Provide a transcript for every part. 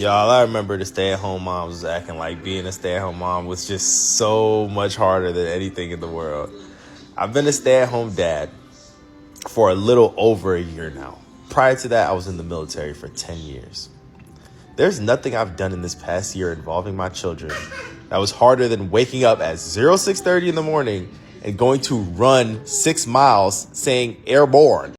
Y'all, I remember the stay-at-home moms was acting like being a stay-at-home mom was just so much harder than anything in the world. I've been a stay-at-home dad for a little over a year now. Prior to that, I was in the military for 10 years. There's nothing I've done in this past year involving my children that was harder than waking up at 6:30 in the morning and going to run 6 miles saying airborne.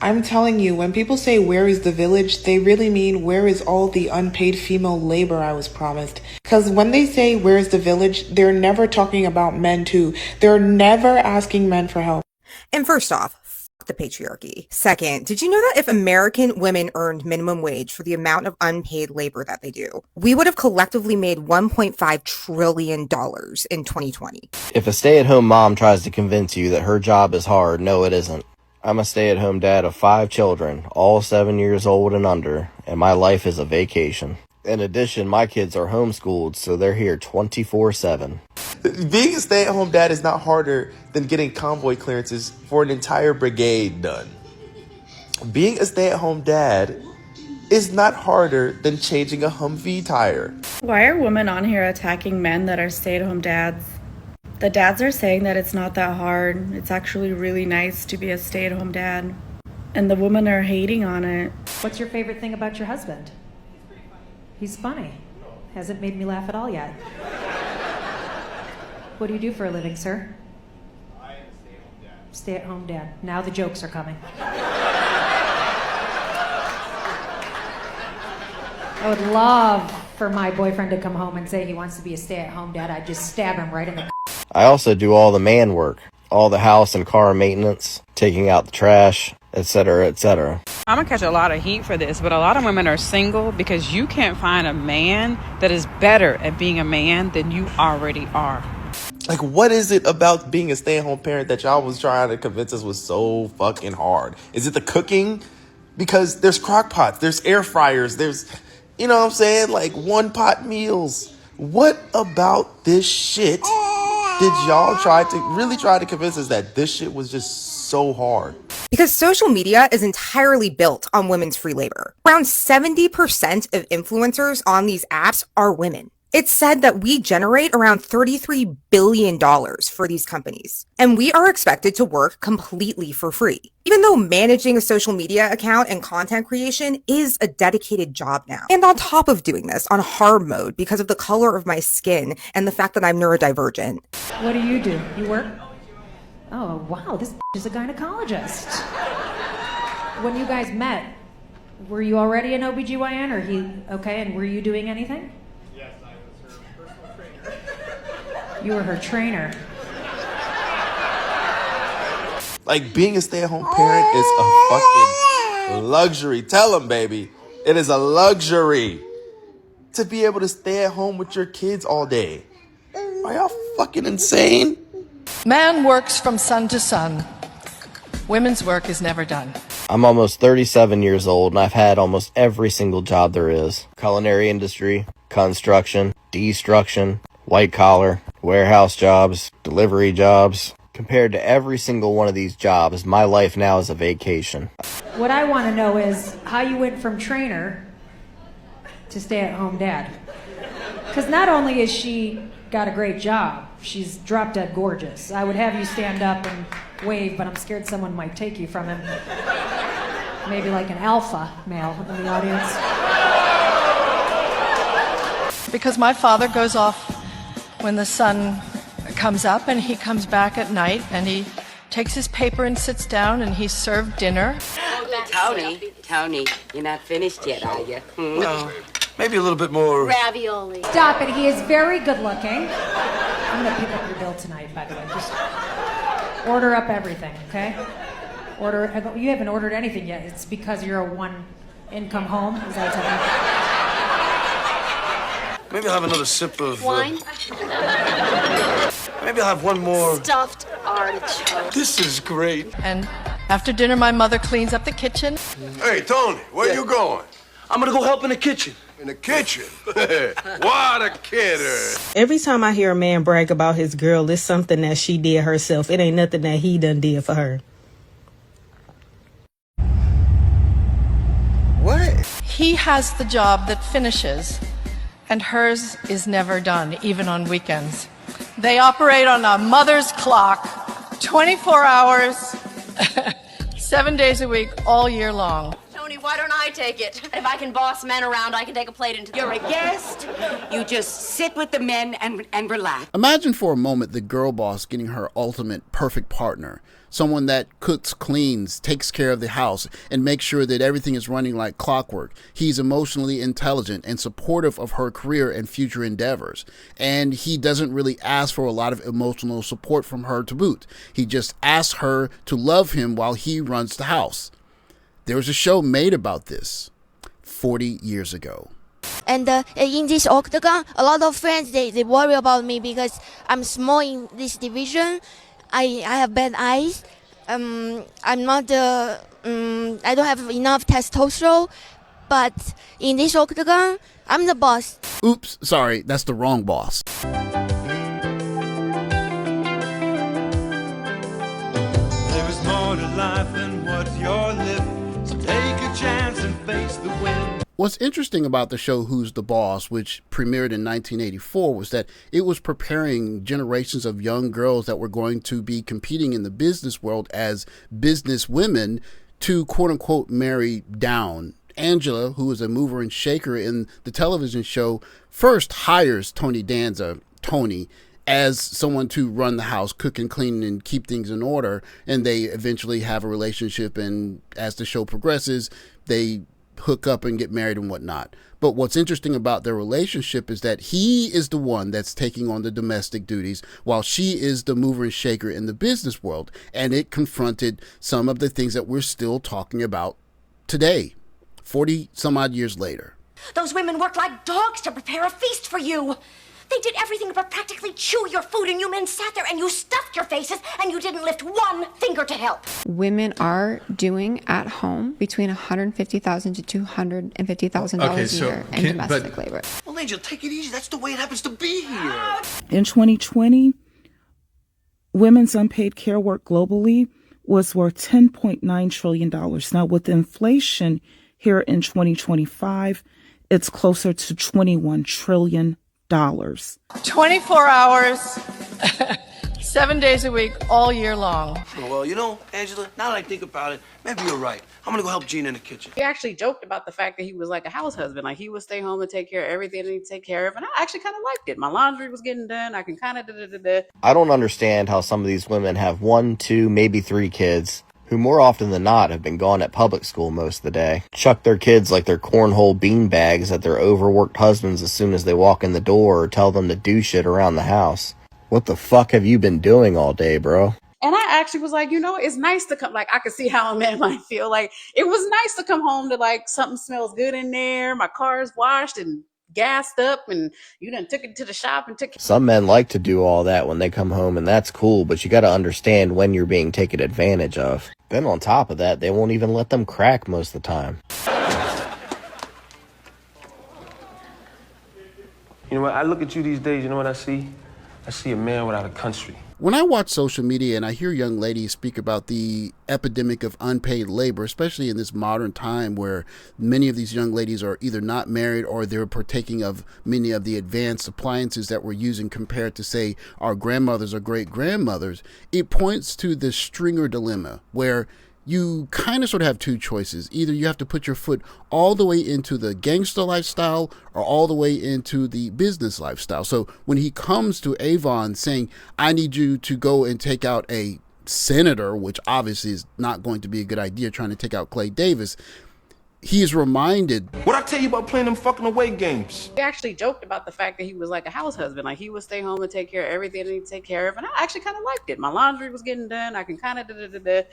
I'm telling you, when people say where is the village, they really mean where is all the unpaid female labor I was promised. Because when they say where is the village, they're never talking about men too. They're never asking men for help. And first off, f*** the patriarchy. Second, did you know that if American women earned minimum wage for the amount of unpaid labor that they do, we would have collectively made $1.5 trillion in 2020? If a stay-at-home mom tries to convince you that her job is hard, no, it isn't. I'm a stay-at-home dad of 5 children, all 7 years old and under, and my life is a vacation. In addition, my kids are homeschooled, so they're here 24/7. Being a stay-at-home dad is not harder than getting convoy clearances for an entire brigade done. Being a stay-at-home dad is not harder than changing a Humvee tire. Why are women on here attacking men that are stay-at-home dads? The dads are saying that it's not that hard. It's actually really nice to be a stay-at-home dad. And the women are hating on it. What's your favorite thing about your husband? He's funny. Hasn't made me laugh at all yet. What do you do for a living, sir? I am a stay-at-home dad. Stay-at-home dad. Now the jokes are coming. I would love for my boyfriend to come home and say he wants to be a stay-at-home dad. I'd just stab him right in the... I also do all the man work, all the house and car maintenance, taking out the trash, etc., etc. I'm gonna catch a lot of heat for this, but a lot of women are single because you can't find a man that is better at being a man than you already are. Like, what is it about being a stay-at-home parent that y'all was trying to convince us was so fucking hard? Is it the cooking? Because there's crock pots, there's air fryers, there's, you know what I'm saying, like one-pot meals. What about this shit did y'all try to convince us that this shit was just so hard? Because social media is entirely built on women's free labor. Around 70% of influencers on these apps are women. It's said that we generate around $33 billion for these companies, and we are expected to work completely for free. Even though managing a social media account and content creation is a dedicated job now. And on top of doing this on hard mode because of the color of my skin and the fact that I'm neurodivergent. What do? You work? Oh, wow, this is a gynecologist. When you guys met, were you already an OBGYN or he, okay, and were you doing anything? Yes, I was her personal trainer. You were her trainer. Like, being a stay-at-home parent is a fucking luxury. Tell them, baby. It is a luxury to be able to stay at home with your kids all day. Are y'all fucking insane? Man works from sun to sun. Women's work is never done. I'm almost 37 years old, and I've had almost every single job there is. Culinary industry, construction, destruction, white collar, warehouse jobs, delivery jobs. Compared to every single one of these jobs, my life now is a vacation. What I want to know is how you went from trainer to stay-at-home dad. Because not only has she got a great job, she's drop-dead gorgeous. I would have you stand up and wave, but I'm scared someone might take you from him. Maybe like an alpha male in the audience. Because my father goes off when the sun comes up, and he comes back at night, and he takes his paper and sits down, and he's served dinner. Tony, you're not finished yet, are you? No, maybe a little bit more. Ravioli. Stop it, he is very good looking. I'm gonna pick up your bill tonight, by the way. Just order up everything, okay? You haven't ordered anything yet. It's because you're a one-income home. Is that something? Maybe I'll have another sip of... Wine? Maybe I'll have one more... Stuffed artichoke. This is great. And after dinner, my mother cleans up the kitchen. Hey, Tony, where you going? I'm gonna go help in the kitchen. In the kitchen? What a kidder. Every time I hear a man brag about his girl, it's something that she did herself. It ain't nothing that he done did for her. What? He has the job that finishes, and hers is never done, even on weekends. They operate on a mother's clock, 24 hours, 7 days a week, all year long. Tony, why don't I take it? If I can boss men around, I can take a plate into the... You're a guest. You just sit with the men and relax. Imagine for a moment the girl boss getting her ultimate perfect partner. Someone that cooks, cleans, takes care of the house, and makes sure that everything is running like clockwork. He's emotionally intelligent and supportive of her career and future endeavors. And he doesn't really ask for a lot of emotional support from her to boot. He just asks her to love him while he runs the house. There was a show made about this 40 years ago. And in this octagon, a lot of friends, they worry about me because I'm small in this division. I have bad eyes. I'm not. I don't have enough testosterone. But in this octagon, I'm the boss. Oops, sorry, that's the wrong boss. There is more to life than what you're living. So take a chance and face the wind. What's interesting about the show Who's the Boss, which premiered in 1984, was that it was preparing generations of young girls that were going to be competing in the business world as business women to quote-unquote marry down. Angela, who is a mover and shaker in the television show, first hires Tony Danza, Tony, as someone to run the house, cook and clean and keep things in order, and they eventually have a relationship, and as the show progresses, they hook up and get married and whatnot. But what's interesting about their relationship is that he is the one that's taking on the domestic duties while she is the mover and shaker in the business world. And it confronted some of the things that we're still talking about today, 40 some odd years later. Those women worked like dogs to prepare a feast for you. They did everything but practically chew your food, and you men sat there and you stuffed your faces and you didn't lift one finger to help. Women are doing at home between $150,000 to $250,000 a year in domestic labor. Well, Angel, take it easy. That's the way it happens to be here. In 2020, women's unpaid care work globally was worth $10.9 trillion. Now, with inflation here in 2025, it's closer to $21 trillion. 24 hours, 7 days a week, all year long. Well, you know, Angela, now that I think about it, maybe you're right. I'm gonna go help Gina in the kitchen. He actually joked about the fact that he was like a house husband. Like he would stay home and take care of everything that he'd take care of. And I actually kind of liked it. My laundry was getting done. I can kind of I don't understand how some of these women have 1, 2, maybe 3 kids who more often than not have been gone at public school most of the day, chuck their kids like they're cornhole bean bags at their overworked husbands as soon as they walk in the door, or tell them to do shit around the house. What the fuck have you been doing all day, bro? And I actually was like, you know, it's nice to come, like, I could see how a man might feel. Like, it was nice to come home to, like, something smells good in there, my car's washed and gassed up, and you done took it to the shop and took it. Some men like to do all that when they come home, and that's cool, but you gotta understand when you're being taken advantage of. Then on top of that, they won't even let them crack most of the time. You know what? I look at you these days, you know what I see? I see a man without a country. When I watch social media and I hear young ladies speak about the epidemic of unpaid labor, especially in this modern time where many of these young ladies are either not married or they're partaking of many of the advanced appliances that we're using compared to, say, our grandmothers or great-grandmothers, it points to the stringer dilemma where you kind of sort of have two choices. Either you have to put your foot all the way into the gangster lifestyle or all the way into the business lifestyle. So when he comes to Avon saying, I need you to go and take out a senator, which obviously is not going to be a good idea, trying to take out Clay Davis, he is reminded. What I tell you about playing them fucking away games? He actually joked about the fact that he was like a house husband. Like he would stay home and take care of everything that he'd take care of. And I actually kind of liked it. My laundry was getting done. I can kind of And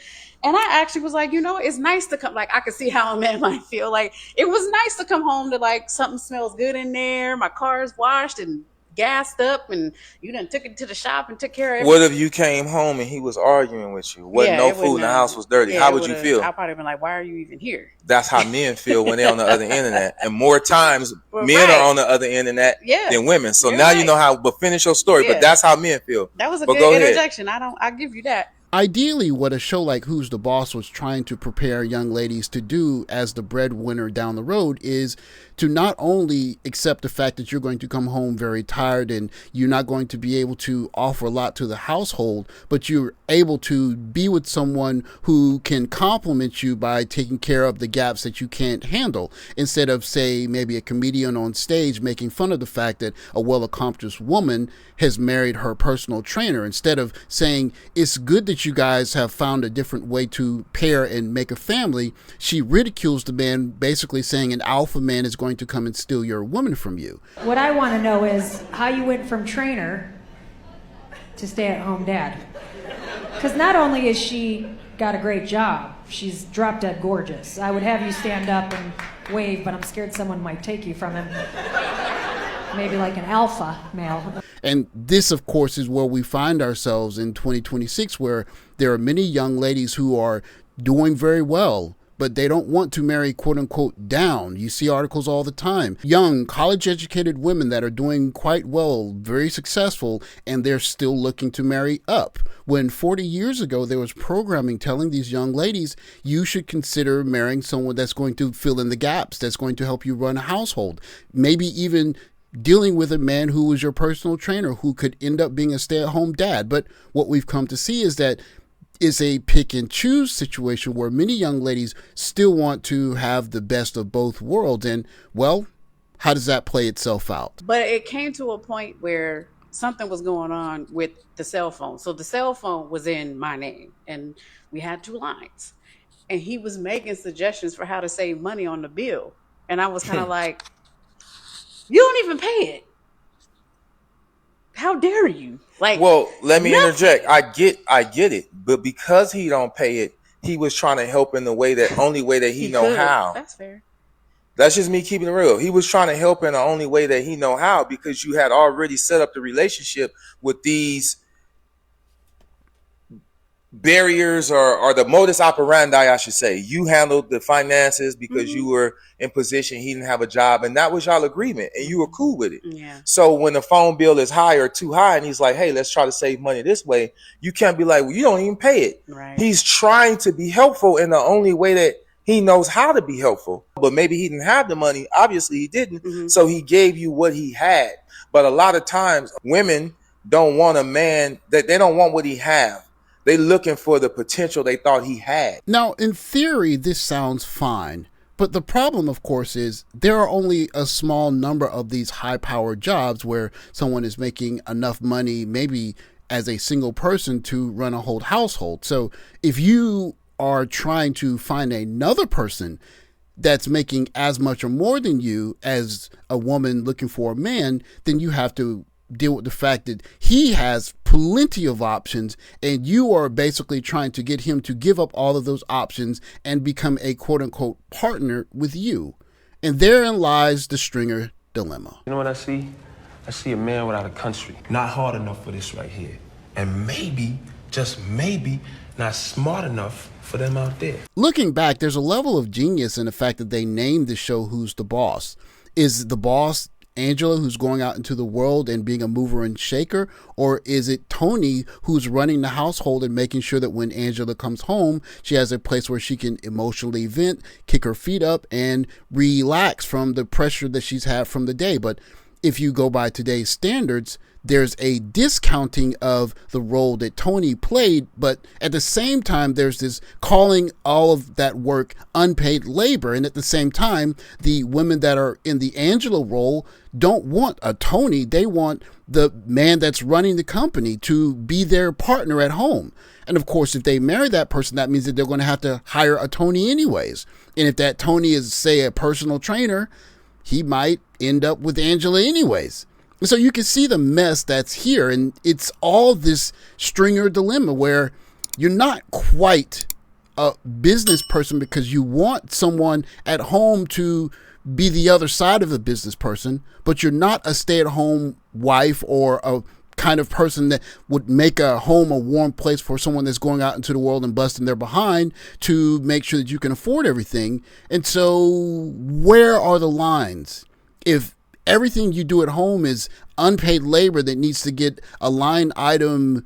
I actually was like, you know, it's nice to come, like I could see how a man might feel. Like it was nice to come home to like something smells good in there. My car's washed and gassed up, and you done took it to the shop and took care of everything. What if you came home and he was arguing with you? No food in the house was dirty. How would you feel? I'd probably been like, why are you even here? That's how men feel when they're on the other end of that. And more times, men are on the other end of that than women. So now you know how, but finish your story. But that's how men feel. That was a good interjection. I'll give you that. Ideally, what a show like Who's the Boss was trying to prepare young ladies to do as the breadwinner down the road is to not only accept the fact that you're going to come home very tired and you're not going to be able to offer a lot to the household, but you're able to be with someone who can compliment you by taking care of the gaps that you can't handle, instead of, say, maybe a comedian on stage making fun of the fact that a well-accomplished woman has married her personal trainer. Instead of saying, it's good that you guys have found a different way to pair and make a family, she ridicules the man, basically saying an alpha man is going to come and steal your woman from you. What I want to know is how you went from trainer to stay-at-home dad. Because not only has she got a great job, she's drop-dead gorgeous. I would have you stand up and wave, but I'm scared someone might take you from him. Maybe like an alpha male. And this, of course, is where we find ourselves in 2026, where there are many young ladies who are doing very well, but they don't want to marry, quote unquote, down. You see articles all the time. Young, college-educated women that are doing quite well, very successful, and they're still looking to marry up. When 40 years ago, there was programming telling these young ladies, you should consider marrying someone that's going to fill in the gaps, that's going to help you run a household. Maybe even dealing with a man who was your personal trainer, who could end up being a stay-at-home dad. But what we've come to see is that it's a pick and choose situation where many young ladies still want to have the best of both worlds. And, well, how does that play itself out? But it came to a point where something was going on with the cell phone. So the cell phone was in my name, and we had 2 lines. And he was making suggestions for how to save money on the bill. And I was kind of like, you don't even pay it. How dare you? Like, well, let me interject. I get it, but because he don't pay it, he was trying to help in the only way that he know how. That's fair. That's just me keeping it real. He was trying to help in the only way that he know how, because you had already set up the relationship with these barriers or the modus operandi, I should say. You handled the finances because you were in position. He didn't have a job, and that was y'all agreement, and you were cool with it. Yeah. So when the phone bill is high or too high, and he's like, hey, let's try to save money this way, you can't be like, well, you don't even pay it. Right. He's trying to be helpful in the only way that he knows how to be helpful. But maybe he didn't have the money. Obviously he didn't. So he gave you what he had. But a lot of times women don't want a man that they don't want what he have. They looking for the potential they thought he had. Now, in theory, this sounds fine. But the problem, of course, is there are only a small number of these high-powered jobs where someone is making enough money, maybe as a single person, to run a whole household. So if you are trying to find another person that's making as much or more than you as a woman looking for a man, then you have to deal with the fact that he has plenty of options, and you are basically trying to get him to give up all of those options and become a quote-unquote partner with you. And therein lies the Stringer dilemma. You know what I see? I see a man without a country. Not hard enough for this right here. And maybe, just maybe, not smart enough for them out there. Looking back, there's a level of genius in the fact that they named the show Who's the Boss. Is the boss Angela, who's going out into the world and being a mover and shaker? Or is it Tony, who's running the household and making sure that when Angela comes home, she has a place where she can emotionally vent, kick her feet up, and relax from the pressure that she's had from the day? But if you go by today's standards, there's a discounting of the role that Tony played, but at the same time, there's this calling all of that work unpaid labor. And at the same time, the women that are in the Angela role don't want a Tony. They want the man that's running the company to be their partner at home. And of course, if they marry that person, that means that they're going to have to hire a Tony anyways. And if that Tony is, say, a personal trainer, he might end up with Angela anyways. So you can see the mess that's here. And it's all this Stringer dilemma where you're not quite a business person because you want someone at home to be the other side of the business person, but you're not a stay-at-home wife or a kind of person that would make a home a warm place for someone that's going out into the world and busting their behind to make sure that you can afford everything. And so where are the lines? If everything you do at home is unpaid labor that needs to get a line item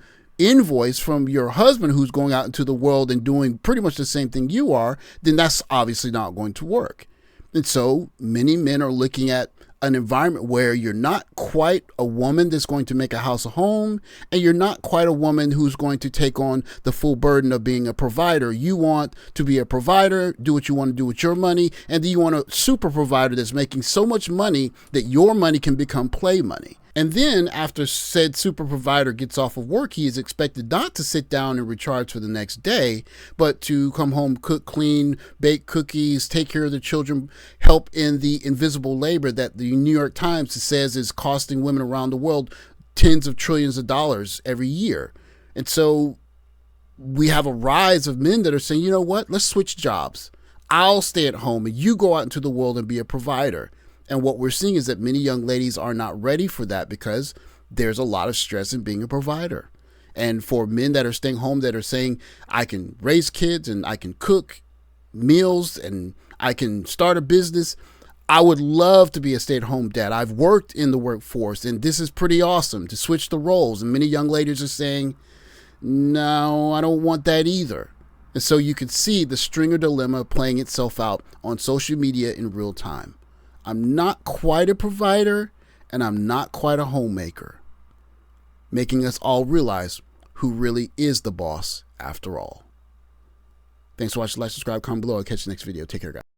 invoice from your husband who's going out into the world and doing pretty much the same thing you are, then that's obviously not going to work. And so many men are looking at an environment where you're not quite a woman that's going to make a house a home, and you're not quite a woman who's going to take on the full burden of being a provider. You want to be a provider, do what you want to do with your money, and then you want a super provider that's making so much money that your money can become play money. And then after said super provider gets off of work, he is expected not to sit down and recharge for the next day, but to come home, cook, clean, bake cookies, take care of the children, help in the invisible labor that the New York Times says is costing women around the world tens of trillions of dollars every year. And so we have a rise of men that are saying, you know what, let's switch jobs. I'll stay at home and you go out into the world and be a provider. And what we're seeing is that many young ladies are not ready for that because there's a lot of stress in being a provider. And for men that are staying home that are saying, I can raise kids and I can cook meals and I can start a business, I would love to be a stay-at-home dad. I've worked in the workforce and this is pretty awesome to switch the roles. And many young ladies are saying, no, I don't want that either. And so you can see the Stringer dilemma playing itself out on social media in real time. I'm not quite a provider, and I'm not quite a homemaker, making us all realize who really is the boss after all. Thanks for watching. Like, subscribe, comment below. I'll catch you next video. Take care, guys.